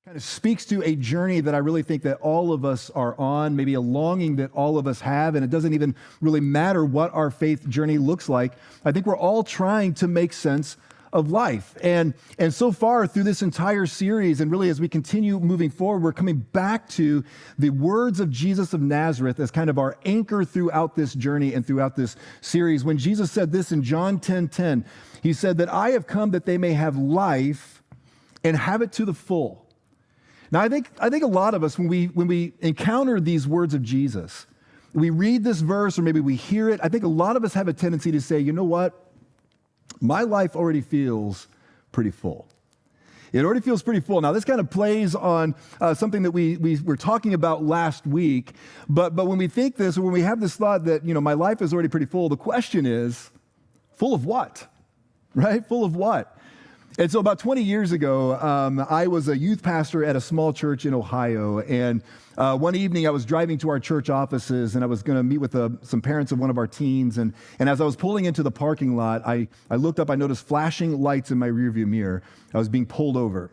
kind of speaks to a journey that I really think that all of us are on, maybe a longing that all of us have, and it doesn't even really matter what our faith journey looks like. I think we're all trying to make sense of life. And so far through this entire series, and really as we continue moving forward, we're coming back to the words of Jesus of Nazareth as kind of our anchor throughout this journey and throughout this series. When Jesus said this in John 10:10, he said that I have come that they may have life and have it to the full. Now, I think a lot of us, when we encounter these words of Jesus, we read this verse or maybe we hear it, I think a lot of us have a tendency to say, you know what? My life already feels pretty full. It already feels pretty full. Now, this kind of plays on something that we were talking about last week, but when we think this, or when we have this thought that, you know, my life is already pretty full, the question is, full of what? Right? Full of what? And so about 20 years ago, I was a youth pastor at a small church in Ohio. And one evening I was driving to our church offices and I was going to meet with some parents of one of our teens. And as I was pulling into the parking lot, I looked up, I noticed flashing lights in my rearview mirror. I was being pulled over.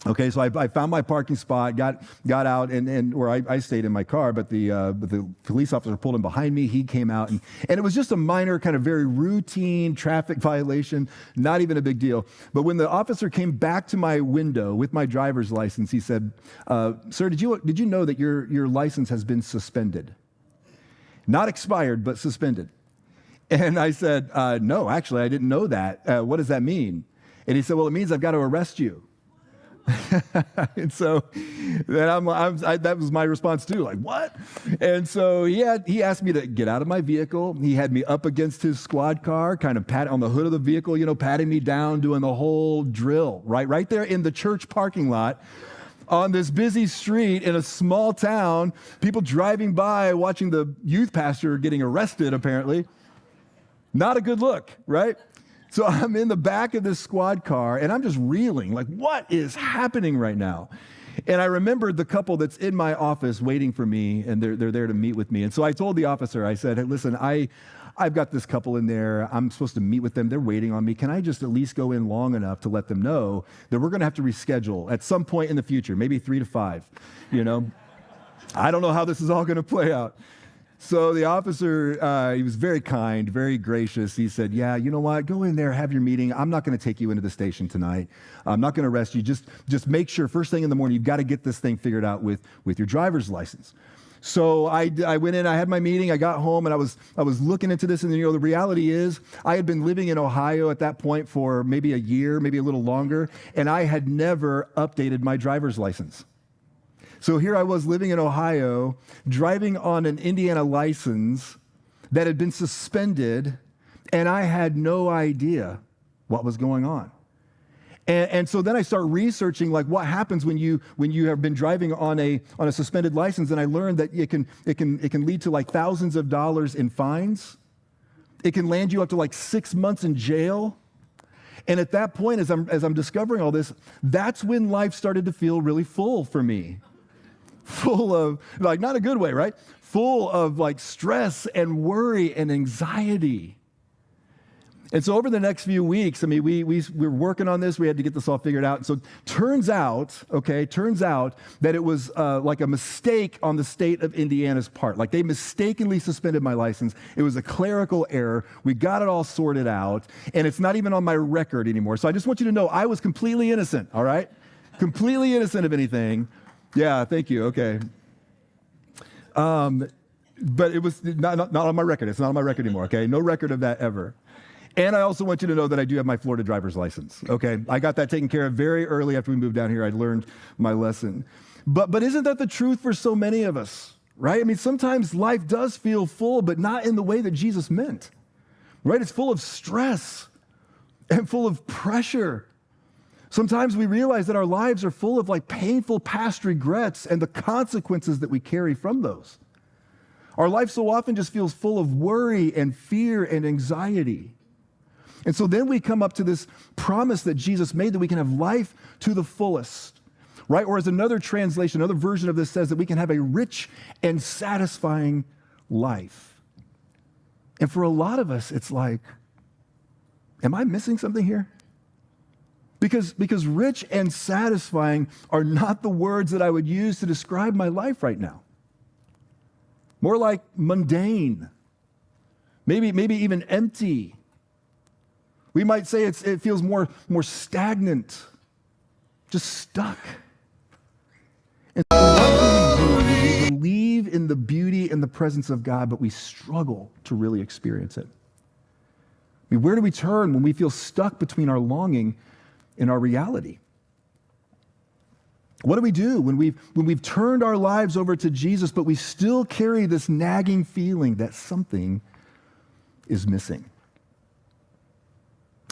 Okay, so I found my parking spot, got out, and where I stayed in my car, but the police officer pulled in behind me. He came out, and it was just a minor, kind of very routine traffic violation, not even a big deal. But when the officer came back to my window with my driver's license, he said, "Sir, did you know that your license has been suspended? Not expired, but suspended." And I said, "No, actually, I didn't know that. What does that mean?" And he said, "Well, it means I've got to arrest you." And so then that was my response too, like, what? And so he asked me to get out of my vehicle. He had me up against his squad car, kind of on the hood of the vehicle, you know, patting me down, doing the whole drill, right there in the church parking lot on this busy street in a small town, people driving by, watching the youth pastor getting arrested, apparently. Not a good look, right? So I'm in the back of this squad car, and I'm just reeling, like, what is happening right now? And I remembered the couple that's in my office waiting for me, and they're there to meet with me. And so I told the officer, I said, "Hey, listen, I've got this couple in there. I'm supposed to meet with them. They're waiting on me. Can I just at least go in long enough to let them know that we're going to have to reschedule at some point in the future, maybe 3 to 5, you know? I don't know how this is all going to play out." So the officer, he was very kind, very gracious. He said, "Yeah, you know what? Go in there, have your meeting. I'm not going to take you into the station tonight. I'm not going to arrest you. Just make sure first thing in the morning, you've got to get this thing figured out with your driver's license." So I went in, I had my meeting, I got home, and I was looking into this, and you know, the reality is I had been living in Ohio at that point for maybe a year, maybe a little longer, and I had never updated my driver's license. So here I was living in Ohio, driving on an Indiana license that had been suspended, and I had no idea what was going on. And so then I start researching, like, what happens when you have been driving on a suspended license, and I learned that it can lead to like thousands of dollars in fines. It can land you up to like 6 months in jail. And at that point, as I'm discovering all this, that's when life started to feel really full for me. Full of, like, not a good way, right? Full of like stress and worry and anxiety. And so over the next few weeks, I mean, we were working on this. We had to get this all figured out. And so turns out that it was like a mistake on the state of Indiana's part. Like, they mistakenly suspended my license. It was a clerical error. We got it all sorted out, and it's not even on my record anymore. So I just want you to know I was completely innocent, all right? Completely innocent of anything. Yeah, thank you. Okay. But it was not on my record. It's not on my record anymore, okay? No record of that ever. And I also want you to know that I do have my Florida driver's license, okay? I got that taken care of very early after we moved down here. I learned my lesson. But isn't that the truth for so many of us, right? I mean, sometimes life does feel full, but not in the way that Jesus meant, right? It's full of stress and full of pressure. Sometimes we realize that our lives are full of like painful past regrets and the consequences that we carry from those. Our life so often just feels full of worry and fear and anxiety. And so then we come up to this promise that Jesus made that we can have life to the fullest, right? Or as another translation, another version of this says that we can have a rich and satisfying life. And for a lot of us, it's like, am I missing something here? Because rich and satisfying are not the words that I would use to describe my life right now. More like mundane, maybe even empty. We might say it feels more stagnant, just stuck. And so what do we do when we believe in the beauty and the presence of God, but we struggle to really experience it? I mean, where do we turn when we feel stuck between our longing and our reality? What do we do when we've turned our lives over to Jesus, but we still carry this nagging feeling that something is missing?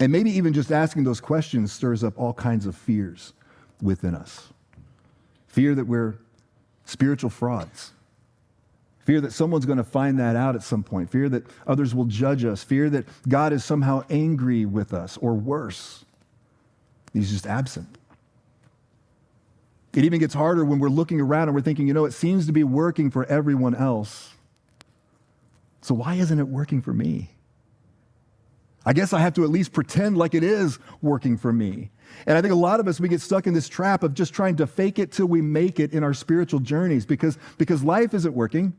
And maybe even just asking those questions stirs up all kinds of fears within us. Fear that we're spiritual frauds. Fear that someone's going to find that out at some point. Fear that others will judge us. Fear that God is somehow angry with us, or worse, He's just absent. It even gets harder when we're looking around and we're thinking, it seems to be working for everyone else. So why isn't it working for me? I guess I have to at least pretend like it is working for me. And I think a lot of us, we get stuck in this trap of just trying to fake it till we make it in our spiritual journeys because life isn't working.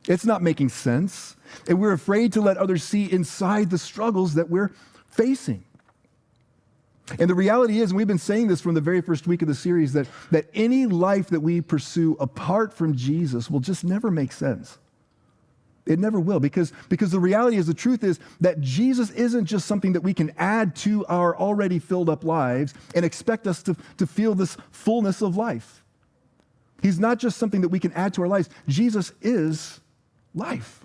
It's not making sense. And we're afraid to let others see inside the struggles that we're facing. And the reality is, and we've been saying this from the very first week of the series, that any life that we pursue apart from Jesus will just never make sense. It never will, because the reality is, the truth is that Jesus isn't just something that we can add to our already filled up lives and expect us to feel this fullness of life. He's not just something that we can add to our lives. Jesus is life.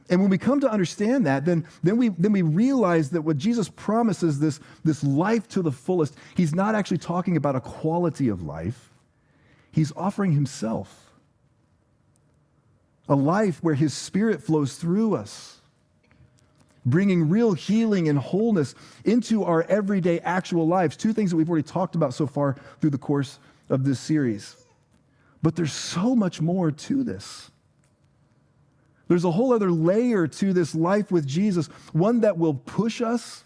And when we come to understand that, then we realize that what Jesus promises, this life to the fullest, He's not actually talking about a quality of life. He's offering Himself. A life where His Spirit flows through us, bringing real healing and wholeness into our everyday actual lives. Two things that we've already talked about so far through the course of this series. But there's so much more to this. There's a whole other layer to this life with Jesus, one that will push us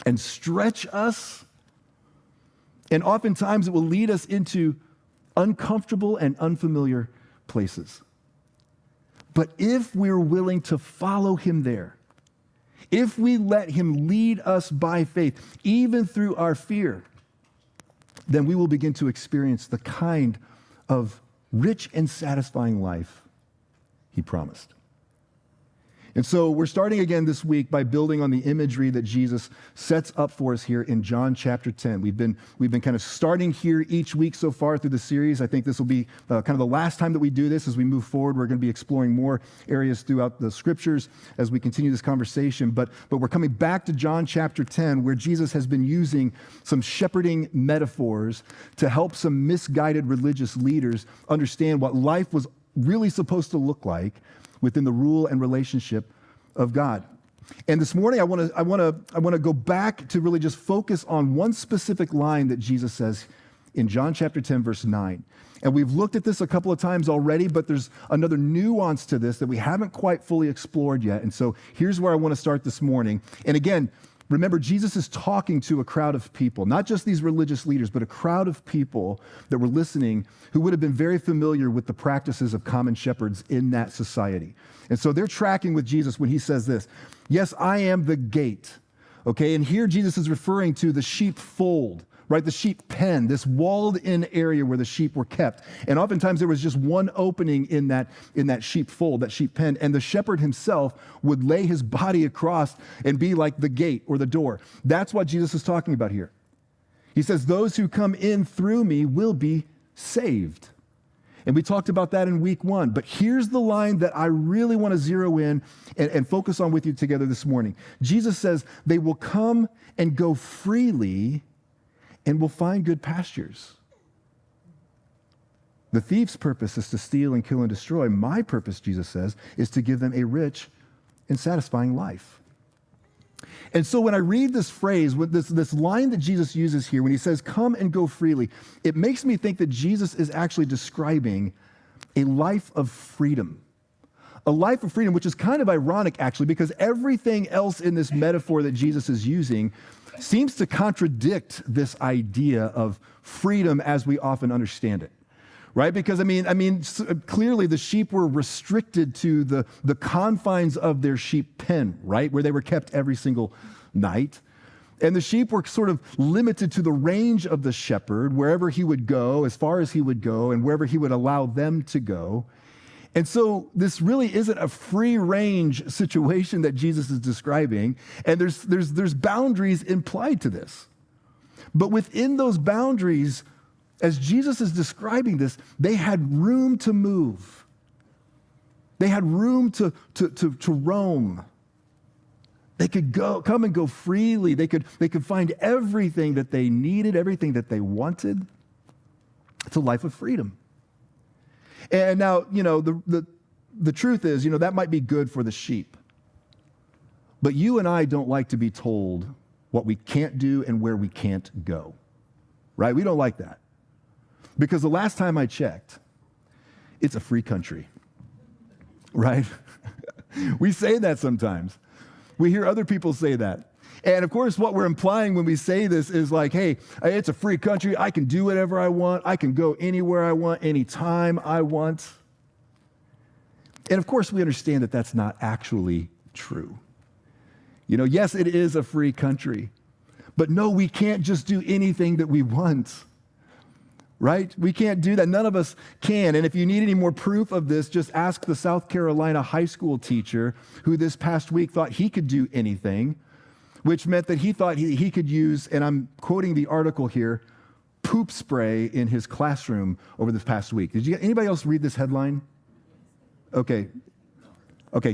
and stretch us. And oftentimes it will lead us into uncomfortable and unfamiliar places. But if we're willing to follow Him there, if we let Him lead us by faith, even through our fear, then we will begin to experience the kind of rich and satisfying life He promised. And so we're starting again this week by building on the imagery that Jesus sets up for us here in John chapter 10. We've been kind of starting here each week so far through the series. I think this will be kind of the last time that we do this. As we move forward, we're going to be exploring more areas throughout the scriptures as we continue this conversation. But we're coming back to John chapter 10, where Jesus has been using some shepherding metaphors to help some misguided religious leaders understand what life was really supposed to look like within the rule and relationship of God. And this morning, I want to go back to really just focus on one specific line that Jesus says in John chapter 10, verse 9. And we've looked at this a couple of times already, but there's another nuance to this that we haven't quite fully explored yet. And so here's where I want to start this morning. And again, remember, Jesus is talking to a crowd of people, not just these religious leaders, but a crowd of people that were listening who would have been very familiar with the practices of common shepherds in that society. And so they're tracking with Jesus when He says this, "Yes, I am the gate." Okay, and here Jesus is referring to the sheepfold, right? The sheep pen, this walled-in area where the sheep were kept. And oftentimes there was just one opening in that sheepfold, that sheep pen, and the shepherd himself would lay his body across and be like the gate or the door. That's what Jesus is talking about here. He says, "Those who come in through me will be saved." And we talked about that in week 1. But here's the line that I really want to zero in and focus on with you together this morning. Jesus says, "They will come and go freely and will find good pastures." The thief's purpose is to steal and kill and destroy. My purpose, Jesus says, is to give them a rich and satisfying life. And so when I read this phrase, with this line that Jesus uses here, when He says, "Come and go freely," it makes me think that Jesus is actually describing a life of freedom, a life of freedom, which is kind of ironic, actually, because everything else in this metaphor that Jesus is using seems to contradict this idea of freedom as we often understand it, right? Because, clearly the sheep were restricted to the confines of their sheep pen, right, where they were kept every single night. And the sheep were sort of limited to the range of the shepherd, wherever he would go, as far as he would go, and wherever he would allow them to go. And so this really isn't a free range situation that Jesus is describing. And there's boundaries implied to this. But within those boundaries, as Jesus is describing this, they had room to move. They had room to roam. They could come and go freely. They could find everything that they needed, everything that they wanted. It's a life of freedom. And now, the truth is, that might be good for the sheep. But you and I don't like to be told what we can't do and where we can't go, right? We don't like that. Because the last time I checked, it's a free country, right? We say that sometimes. We hear other people say that. And of course, what we're implying when we say this is like, hey, it's a free country. I can do whatever I want. I can go anywhere I want, anytime I want. And of course, we understand that that's not actually true. Yes, it is a free country. But no, we can't just do anything that we want. Right? We can't do that. None of us can. And if you need any more proof of this, just ask the South Carolina high school teacher who this past week thought he could do anything, which meant that he thought he could use, and I'm quoting the article here, poop spray in his classroom over this past week. Did anybody else read this headline? Okay,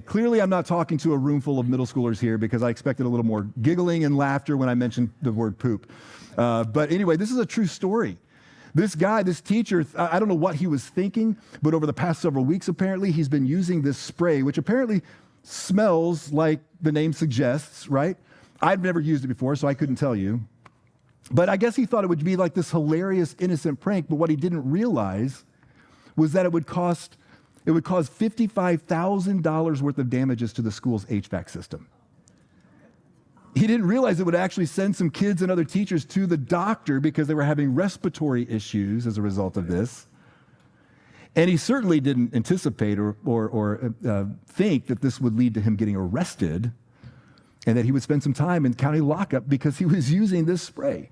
clearly I'm not talking to a room full of middle schoolers here because I expected a little more giggling and laughter when I mentioned the word poop. But anyway, this is a true story. This guy, this teacher, I don't know what he was thinking, but over the past several weeks, apparently, he's been using this spray, which apparently smells like the name suggests, right? I've never used it before, so I couldn't tell you. But I guess he thought it would be like this hilarious, innocent prank, but what he didn't realize was that it would cause $55,000 worth of damages to the school's HVAC system. He didn't realize it would actually send some kids and other teachers to the doctor because they were having respiratory issues as a result of this. And he certainly didn't anticipate or think that this would lead to him getting arrested and that he would spend some time in county lockup because he was using this spray.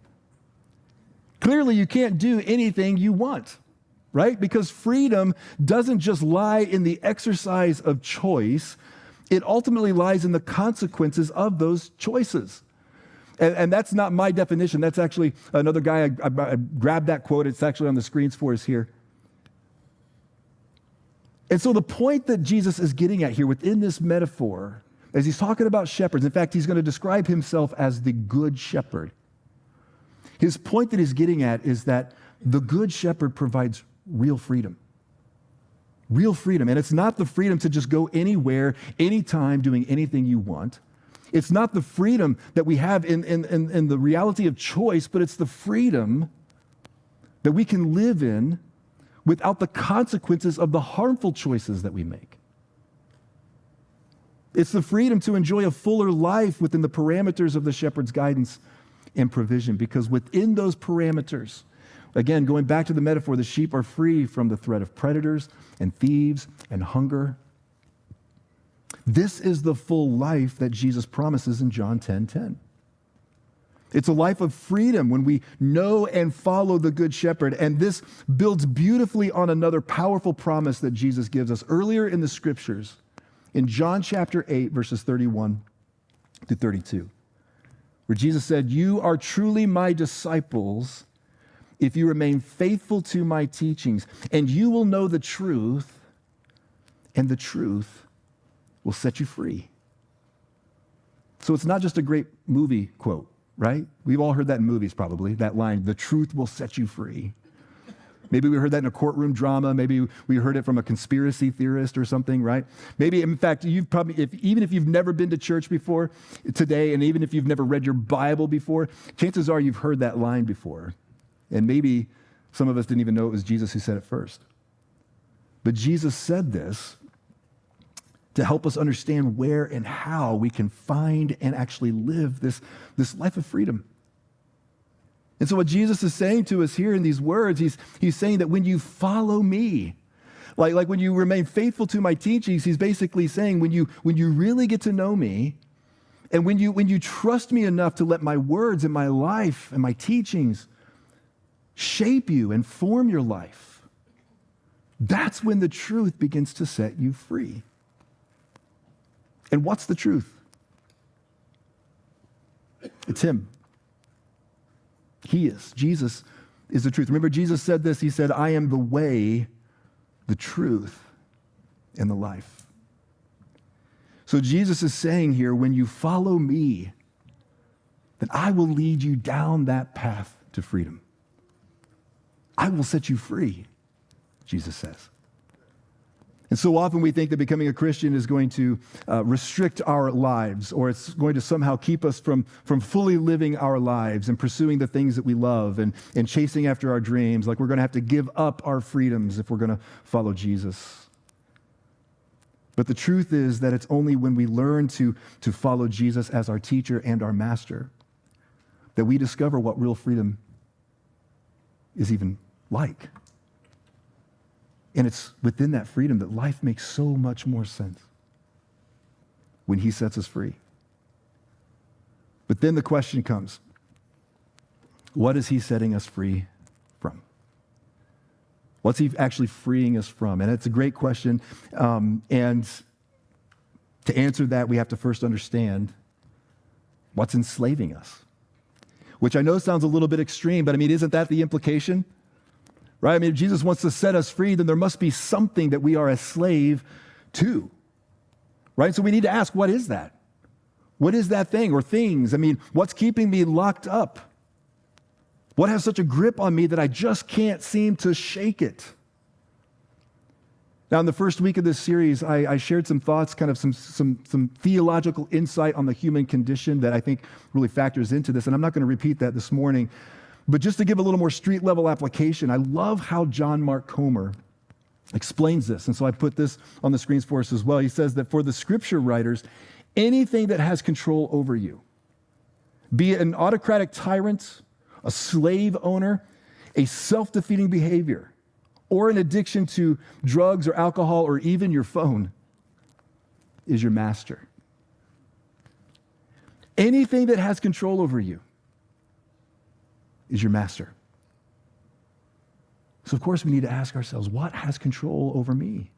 Clearly, you can't do anything you want, right? Because freedom doesn't just lie in the exercise of choice. It ultimately lies in the consequences of those choices. And that's not my definition. That's actually another guy. I grabbed that quote. It's actually on the screens for us here. And so the point that Jesus is getting at here within this metaphor, as he's talking about shepherds, in fact, he's going to describe himself as the good shepherd. His point that he's getting at is that the good shepherd provides real freedom. Real freedom. And it's not the freedom to just go anywhere, anytime, doing anything you want. It's not the freedom that we have in the reality of choice, but it's the freedom that we can live in without the consequences of the harmful choices that we make. It's the freedom to enjoy a fuller life within the parameters of the shepherd's guidance and provision, because within those parameters, again, going back to the metaphor, the sheep are free from the threat of predators and thieves and hunger. This is the full life that Jesus promises in John 10:10. It's a life of freedom when we know and follow the Good Shepherd. And this builds beautifully on another powerful promise that Jesus gives us earlier in the Scriptures, in John chapter 8, verses 31 to 32, where Jesus said, "You are truly my disciples if you remain faithful to my teachings, and you will know the truth, and the truth will set you free." So it's not just a great movie quote, right? We've all heard that in movies probably, that line, "The truth will set you free." Maybe we heard that in a courtroom drama. Maybe we heard it from a conspiracy theorist or something, right? Maybe, in fact, you've probably, even if you've never been to church before today, and even if you've never read your Bible before, chances are you've heard that line before. And maybe some of us didn't even know it was Jesus who said it first. But Jesus said this to help us understand where and how we can find and actually live this life of freedom. And so what Jesus is saying to us here in these words, he's saying that when you follow me, like when you remain faithful to my teachings, he's basically saying when you really get to know me, and when you trust me enough to let my words and my life and my teachings shape you and form your life, that's when the truth begins to set you free. And what's the truth? It's him. He is. Jesus is the truth. Remember, Jesus said this. He said, I am the way, the truth, and the life. So Jesus is saying here, when you follow me, then I will lead you down that path to freedom. I will set you free, Jesus says. And so often we think that becoming a Christian is going to restrict our lives, or it's going to somehow keep us from fully living our lives and pursuing the things that we love and chasing after our dreams, like we're going to have to give up our freedoms if we're going to follow Jesus. But the truth is that it's only when we learn to follow Jesus as our teacher and our master that we discover what real freedom is even like. And it's within that freedom that life makes so much more sense when he sets us free. But then the question comes, what is he setting us free from? What's he actually freeing us from? And it's a great question. And to answer that, we have to first understand what's enslaving us, which I know sounds a little bit extreme, but I mean, isn't that the implication? Right? I mean, if Jesus wants to set us free, then there must be something that we are a slave to. Right? So we need to ask, what is that? What is that thing or things? I mean, what's keeping me locked up? What has such a grip on me that I just can't seem to shake it? Now, in the first week of this series, I shared some thoughts, kind of some theological insight on the human condition that I think really factors into this. And I'm not going to repeat that this morning. But just to give a little more street-level application, I love how John Mark Comer explains this. And so I put this on the screens for us as well. He says that for the scripture writers, anything that has control over you, be it an autocratic tyrant, a slave owner, a self-defeating behavior, or an addiction to drugs or alcohol or even your phone, is your master. Anything that has control over you is your master. So of course we need to ask ourselves, what has control over me?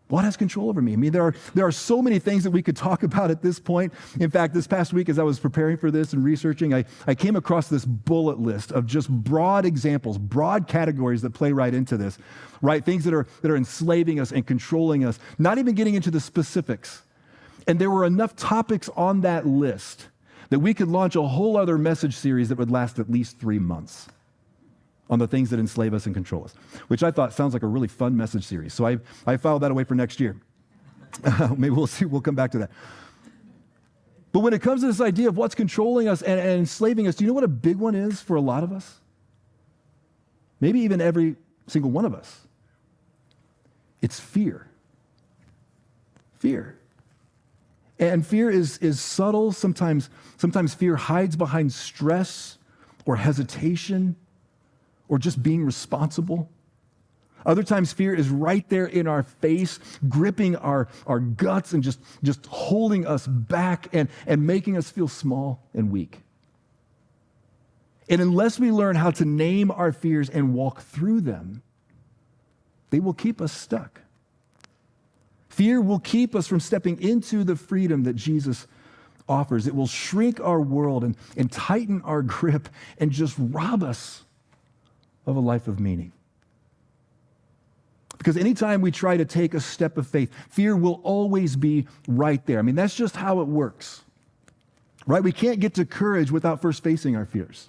What has control over me? I mean, there are so many things that we could talk about at this point. In fact, this past week as I was preparing for this and researching, I came across this bullet list of just broad examples, broad categories that play right into this, right? Things that are enslaving us and controlling us, not even getting into the specifics. And there were enough topics on that list that we could launch a whole other message series that would last at least 3 months on the things that enslave us and control us, which I thought sounds like a really fun message series. So I filed that away for next year. Maybe we'll see, we'll come back to that. But when it comes to this idea of what's controlling us and enslaving us, do you know what a big one is for a lot of us? Maybe even every single one of us. It's fear. Fear. And fear is subtle. Sometimes fear hides behind stress or hesitation or just being responsible. Other times fear is right there in our face, gripping our guts and just holding us back and making us feel small and weak. And unless we learn how to name our fears and walk through them, they will keep us stuck. Fear will keep us from stepping into the freedom that Jesus offers. It will shrink our world and tighten our grip and just rob us of a life of meaning. Because anytime we try to take a step of faith, fear will always be right there. I mean, that's just how it works, right? We can't get to courage without first facing our fears.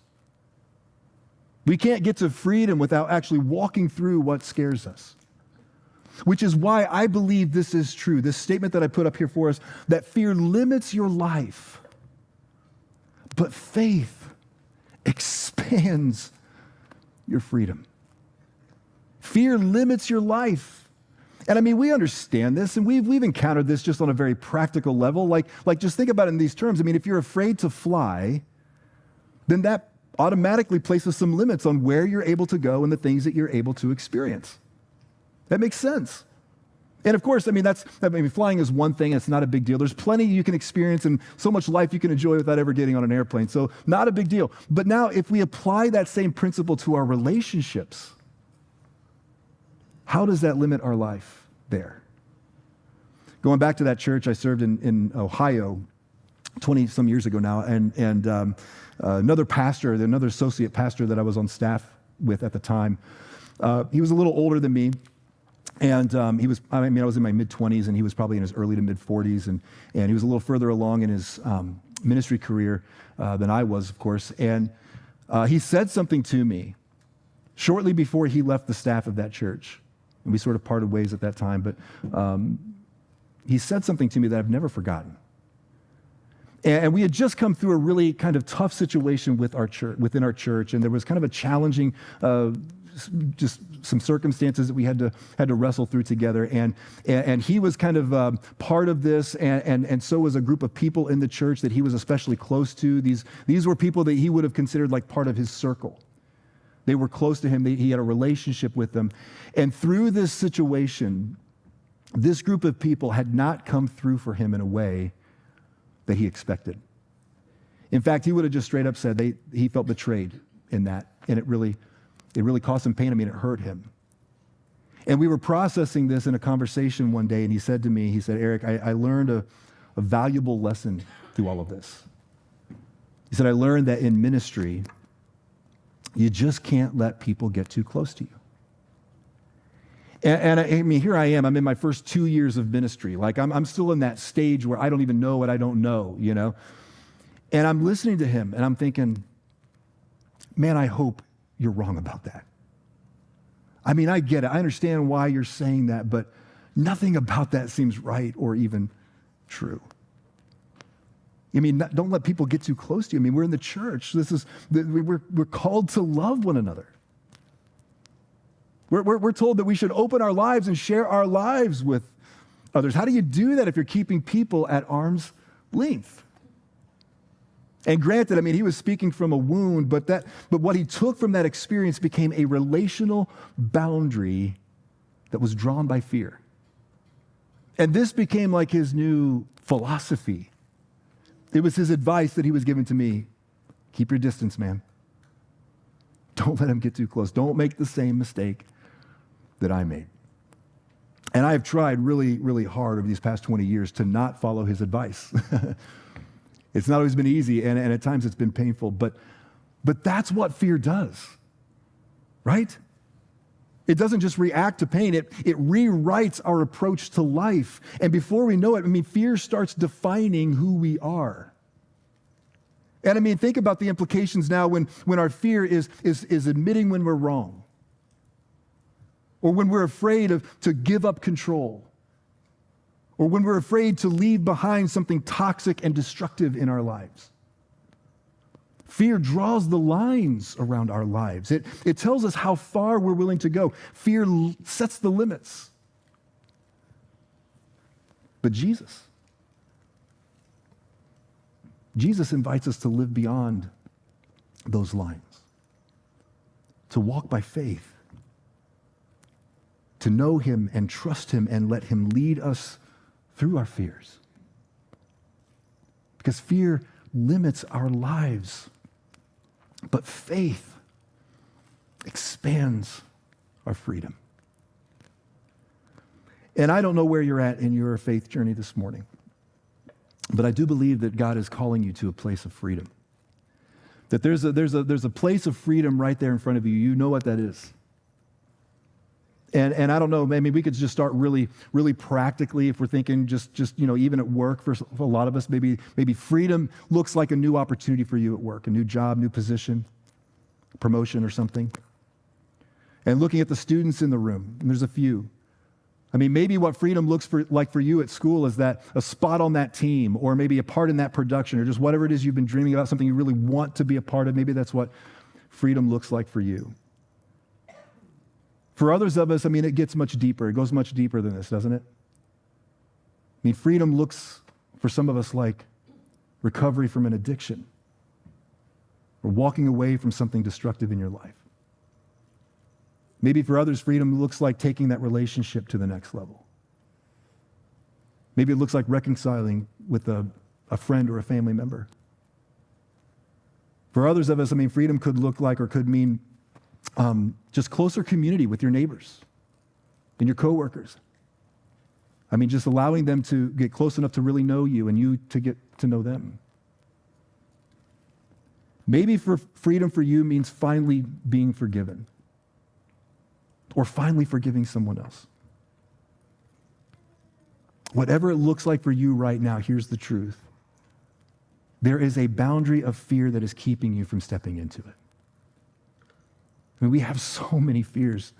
We can't get to freedom without actually walking through what scares us. Which is why I believe this is true, this statement that I put up here for us, that fear limits your life, but faith expands your freedom. Fear limits your life, And I mean, we understand this, and we've encountered this just on a very practical level. Like just think about it in these terms. I mean, if you're afraid to fly, then that automatically places some limits on where you're able to go and the things that you're able to experience. That makes sense. And of course, I mean, flying is one thing. It's not a big deal. There's plenty you can experience and so much life you can enjoy without ever getting on an airplane. So not a big deal. But now if we apply that same principle to our relationships, how does that limit our life there? Going back to that church, I served in Ohio 20-some years ago now, and another pastor, another associate pastor that I was on staff with at the time, he was a little older than me, and I was in my mid-20s, and he was probably in his early to mid-40s, and he was a little further along in his ministry career than I was, of course, and he said something to me shortly before he left the staff of that church. And we sort of parted ways at that time, but he said something to me that I've never forgotten. And we had just come through a really kind of tough situation with our church, within our church, and there was kind of a challenging, just some circumstances that we had to wrestle through together. And he was kind of part of this, and so was a group of people in the church that he was especially close to. These were people that he would have considered like part of his circle. They were close to him. He had a relationship with them. And through this situation, this group of people had not come through for him in a way that he expected. In fact, he would have just straight up said he felt betrayed in that. And it really caused him pain. I mean, it hurt him. And we were processing this in a conversation one day, and he said to me, Eric, I learned a valuable lesson through all of this. He said, I learned that in ministry, you just can't let people get too close to you. And I mean, here I am. I'm in my first 2 years of ministry. Like, I'm still in that stage where I don't even know what I don't know, you know? And I'm listening to him, and I'm thinking, man, I hope you're wrong about that. I mean, I get it. I understand why you're saying that, but nothing about that seems right or even true. I mean, don't let people get too close to you. I mean, we're in the church. We're called to love one another. We're told that we should open our lives and share our lives with others. How do you do that if you're keeping people at arm's length? And granted, I mean, he was speaking from a wound, but what he took from that experience became a relational boundary that was drawn by fear. And this became like his new philosophy. It was his advice that he was giving to me. Keep your distance, man. Don't let him get too close. Don't make the same mistake that I made. And I have tried really, really hard over these past 20 years to not follow his advice. It's not always been easy, and at times it's been painful, but that's what fear does, right? It doesn't just react to pain, it rewrites our approach to life. And before we know it, I mean, fear starts defining who we are. And I mean, think about the implications now when our fear is admitting when we're wrong, or when we're afraid to give up control, or when we're afraid to leave behind something toxic and destructive in our lives. Fear draws the lines around our lives. It tells us how far we're willing to go. Fear sets the limits. But Jesus invites us to live beyond those lines, to walk by faith, to know him and trust him and let him lead us through our fears. Because fear limits our lives, but faith expands our freedom. And I don't know where you're at in your faith journey this morning, but I do believe that God is calling you to a place of freedom. That there's a place of freedom right there in front of you. You know what that is. And I don't know, maybe we could just start really, really practically if we're thinking just even at work for a lot of us, maybe freedom looks like a new opportunity for you at work, a new job, new position, promotion or something. And looking at the students in the room, and there's a few. I mean, maybe what freedom looks like for you at school is that a spot on that team, or maybe a part in that production, or just whatever it is you've been dreaming about, something you really want to be a part of. Maybe that's what freedom looks like for you. For others of us, it gets much deeper. It goes much deeper than this, doesn't it? Freedom looks for some of us like recovery from an addiction or walking away from something destructive in your life. Maybe for others, freedom looks like taking that relationship to the next level. Maybe it looks like reconciling with a friend or a family member. For others of us, freedom could look like or could mean just closer community with your neighbors and your coworkers. Just allowing them to get close enough to really know you and you to get to know them. Maybe for freedom for you means finally being forgiven or finally forgiving someone else. Whatever it looks like for you right now, here's the truth. There is a boundary of fear that is keeping you from stepping into it. We have so many fears.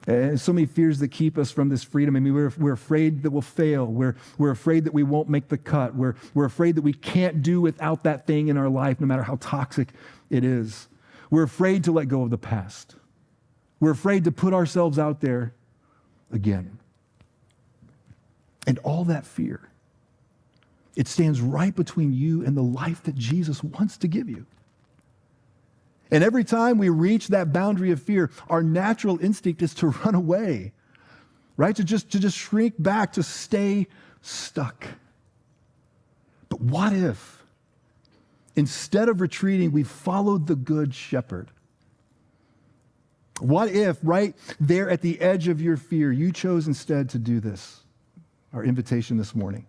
So many fears that keep us from this freedom. We're afraid that we'll fail. We're afraid that we won't make the cut. We're afraid that we can't do without that thing in our life, no matter how toxic it is. We're afraid to let go of the past. We're afraid to put ourselves out there again. And all that fear, it stands right between you and the life that Jesus wants to give you. And every time we reach that boundary of fear, our natural instinct is to run away, right? To just shrink back, to stay stuck. But what if, instead of retreating, we followed the Good Shepherd? What if, right there at the edge of your fear, you chose instead to do this? Our invitation this morning,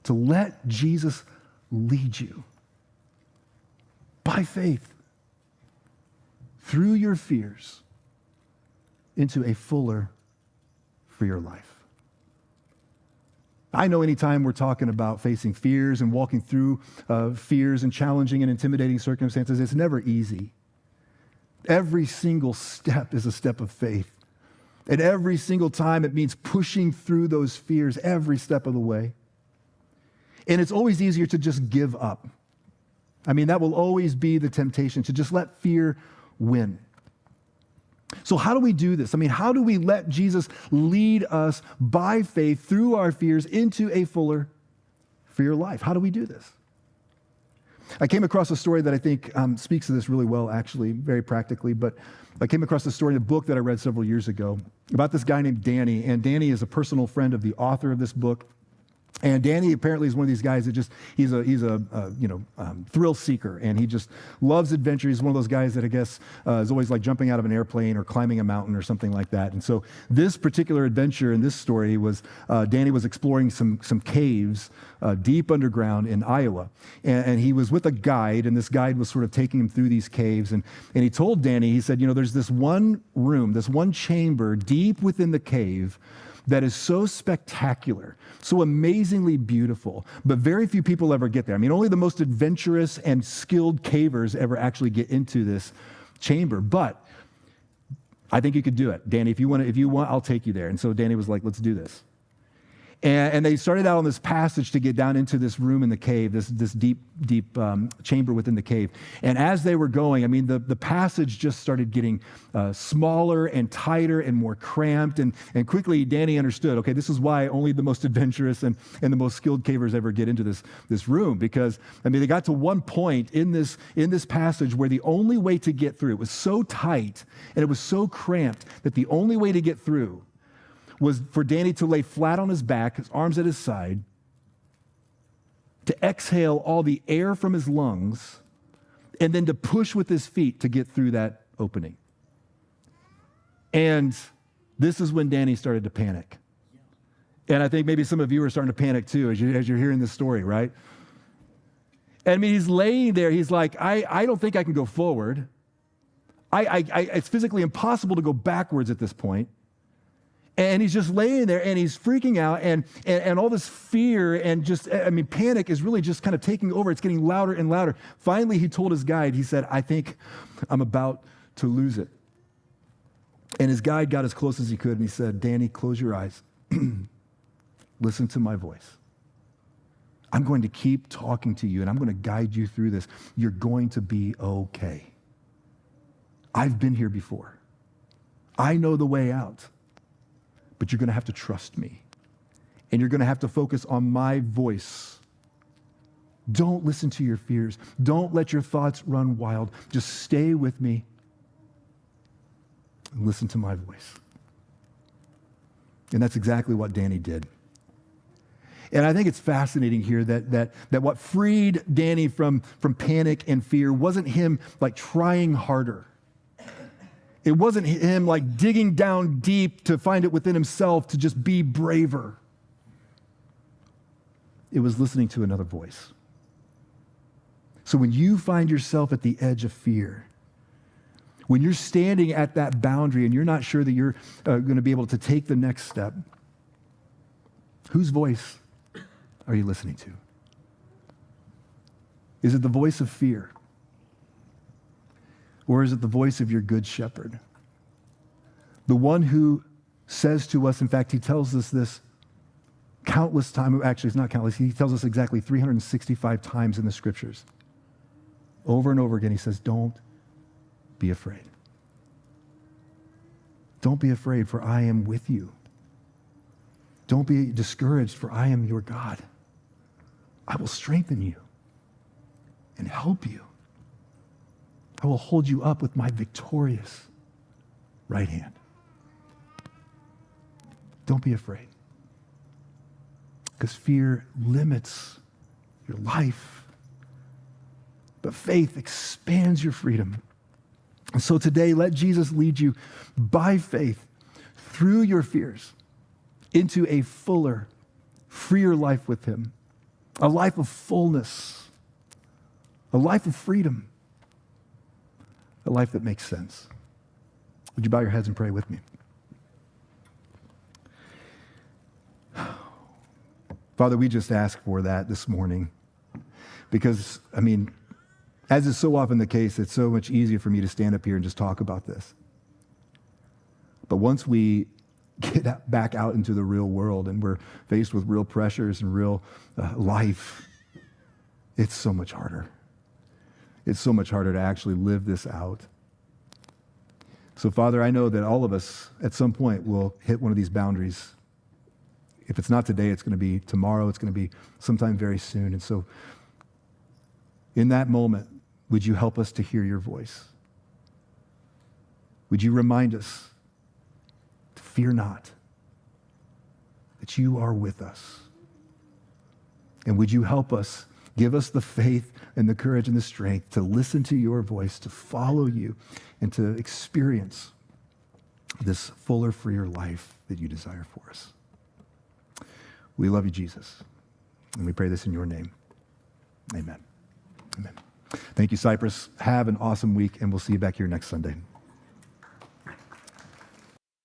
to let Jesus lead you by faith through your fears into a fuller, freer life. I know anytime we're talking about facing fears and walking through fears and challenging and intimidating circumstances, it's never easy. Every single step is a step of faith. And every single time it means pushing through those fears every step of the way. And it's always easier to just give up. That will always be the temptation, to just let fear win. So how do we do this? How do we let Jesus lead us by faith through our fears into a fuller, freer life? How do we do this? I came across a story that I think speaks to this really well, actually, very practically, but I came across a story in a book that I read several years ago about this guy named Danny, and Danny is a personal friend of the author of this book. And Danny apparently is one of these guys that he's a thrill seeker, and he just loves adventure. He's one of those guys that I guess is always like jumping out of an airplane or climbing a mountain or something like that. And so this particular adventure in this story was Danny was exploring some caves deep underground in Iowa, and he was with a guide, and this guide was sort of taking him through these caves, and he told Danny, he said, there's this one room, this one chamber deep within the cave that is so spectacular, so amazingly beautiful, but very few people ever get there. Only the most adventurous and skilled cavers ever actually get into this chamber. But I think you could do it. Danny, if you want, I'll take you there. And so Danny was like, let's do this. And they started out on this passage to get down into this room in the cave, this deep chamber within the cave. And as they were going, the passage just started getting smaller and tighter and more cramped. And quickly, Danny understood, okay, this is why only the most adventurous and the most skilled cavers ever get into this room. Because, they got to one point in this passage where the only way to get through, it was so tight and it was so cramped that the only way to get through was for Danny to lay flat on his back, his arms at his side, to exhale all the air from his lungs, and then to push with his feet to get through that opening. And this is when Danny started to panic. And I think maybe some of you are starting to panic too as you're hearing this story, right? He's laying there, he's like, I don't think I can go forward. It's physically impossible to go backwards at this point. And he's just laying there and he's freaking out and all this fear and just, panic is really just kind of taking over. It's getting louder and louder. Finally, he told his guide, he said, I think I'm about to lose it. And his guide got as close as he could and he said, Danny, close your eyes. Listen to my voice. I'm going to keep talking to you and I'm going to guide you through this. You're going to be okay. I've been here before. I know the way out, but you're going to have to trust me. And you're going to have to focus on my voice. Don't listen to your fears. Don't let your thoughts run wild. Just stay with me and listen to my voice. And that's exactly what Danny did. And I think it's fascinating here that what freed Danny from panic and fear wasn't him like trying harder. It wasn't him like digging down deep to find it within himself to just be braver. It was listening to another voice. So when you find yourself at the edge of fear, when you're standing at that boundary and you're not sure that you're going to be able to take the next step, whose voice are you listening to? Is it the voice of fear? Or is it the voice of your good shepherd? The one who says to us, in fact, he tells us this countless times, actually it's not countless, he tells us exactly 365 times in the scriptures. Over and over again, he says, don't be afraid. Don't be afraid, for I am with you. Don't be discouraged, for I am your God. I will strengthen you and help you. I will hold you up with my victorious right hand. Don't be afraid, because fear limits your life, but faith expands your freedom. And so today, let Jesus lead you by faith through your fears into a fuller, freer life with him, a life of fullness, a life of freedom, a life that makes sense. Would you bow your heads and pray with me? Father, we just ask for that this morning because, as is so often the case, it's so much easier for me to stand up here and just talk about this. But once we get back out into the real world and we're faced with real pressures and real life, it's so much harder. It's so much harder to actually live this out. So, Father, I know that all of us at some point will hit one of these boundaries. If it's not today, it's going to be tomorrow. It's going to be sometime very soon. And so in that moment, would you help us to hear your voice? Would you remind us to fear not, that you are with us? And would you help us, give us the faith and the courage and the strength to listen to your voice, to follow you, and to experience this fuller, freer life that you desire for us. We love you, Jesus, and we pray this in your name. Amen. Amen. Thank you, Cypress. Have an awesome week, and we'll see you back here next Sunday.